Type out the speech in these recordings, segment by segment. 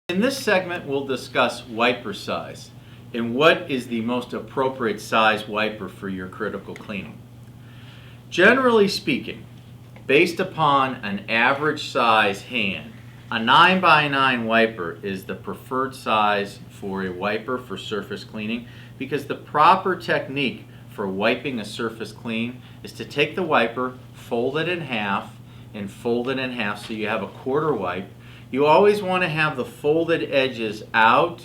In this segment, we'll discuss wiper size and what is the most appropriate size wiper for your critical cleaning. Generally speaking, based upon an average size hand, a 9x9 wiper is the preferred size for a wiper for surface cleaning because the proper technique for wiping a surface clean is to take the wiper, fold it in half, and fold it in half so you have a quarter wipe. You always want to have the folded edges out,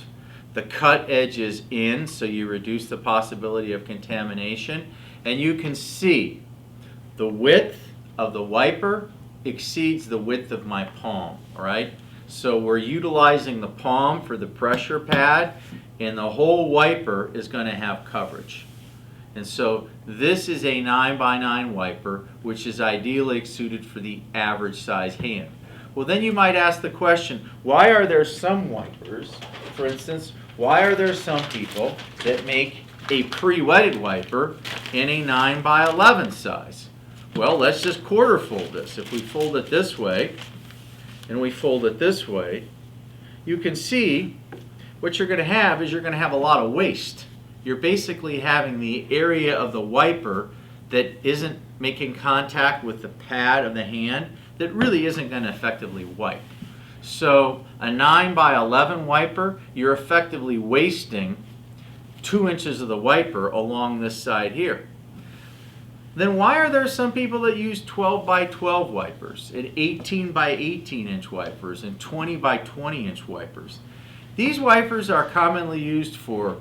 the cut edges in, so you reduce the possibility of contamination. And you can see the width of the wiper exceeds the width of my palm, all right? So we're utilizing the palm for the pressure pad, and the whole wiper is going to have coverage. And so this is a 9x9 wiper, which is ideally suited for the average size hand. Well, then you might ask the question, why are there some wipers, for instance, why are there some people that make a pre-wetted wiper in a 9x11 size? Well, let's just quarter fold this. If we fold it this way and we fold it this way, you can see what you're going to have is you're going to have a lot of waste. You're basically having the area of the wiper that isn't making contact with the pad of the hand that really isn't going to effectively wipe. So a 9x11 wiper, you're effectively wasting 2 inches of the wiper along this side here. Then why are there some people that use 12x12 wipers and 18x18 inch wipers and 20x20 inch wipers? These wipers are commonly used for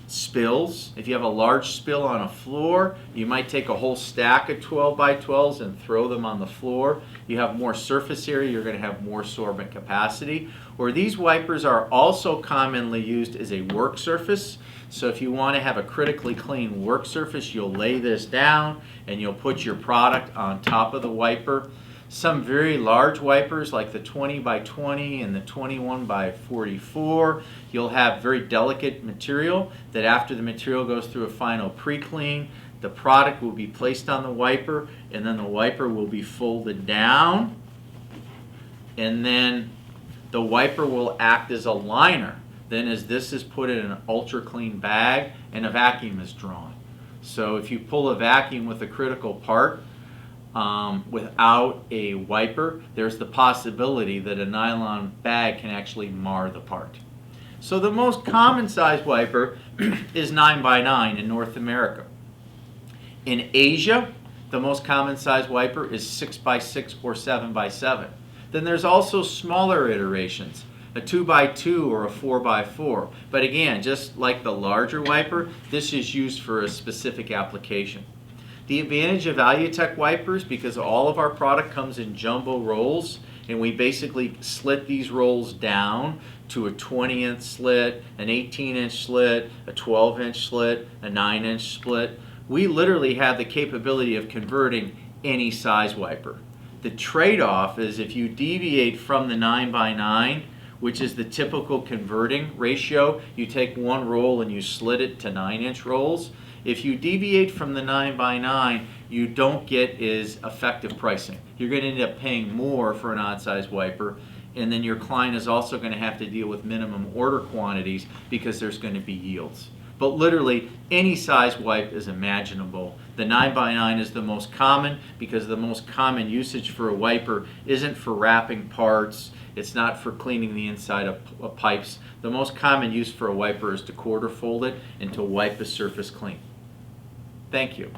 spills. If you have a large spill on a floor, you might take a whole stack of 12x12s and throw them on the floor. You have more surface area, you're going to have more sorbent capacity. Or these wipers are also commonly used as a work surface. So if you want to have a critically clean work surface, you'll lay this down and you'll put your product on top of the wiper. Some very large wipers like the 20x20 and the 21x44, you'll have very delicate material that after the material goes through a final pre-clean, the product will be placed on the wiper and then the wiper will be folded down and then the wiper will act as a liner. Then as this is put in an ultra clean bag and a vacuum is drawn. So if you pull a vacuum with a critical part, without a wiper, there's the possibility that a nylon bag can actually mar the part. So the most common size wiper is 9x9 in North America. In Asia, the most common size wiper is 6x6 or 7x7. Then there's also smaller iterations, a 2x2 or a 4x4. But again, just like the larger wiper, this is used for a specific application. The advantage of Valuetech wipers, because all of our product comes in jumbo rolls, and we basically slit these rolls down to a 20-inch slit, an 18-inch slit, a 12-inch slit, a 9-inch split. We literally have the capability of converting any size wiper. The trade-off is if you deviate from the 9x9, which is the typical converting ratio, you take one roll and you slit it to 9-inch rolls. If you deviate from the 9x9, you don't get as effective pricing. You're going to end up paying more for an odd-size wiper, and then your client is also going to have to deal with minimum order quantities because there's going to be yields. But literally, any size wipe is imaginable. The 9x9 is the most common because the most common usage for a wiper isn't for wrapping parts. It's not for cleaning the inside of pipes. The most common use for a wiper is to quarter fold it and to wipe a surface clean. Thank you.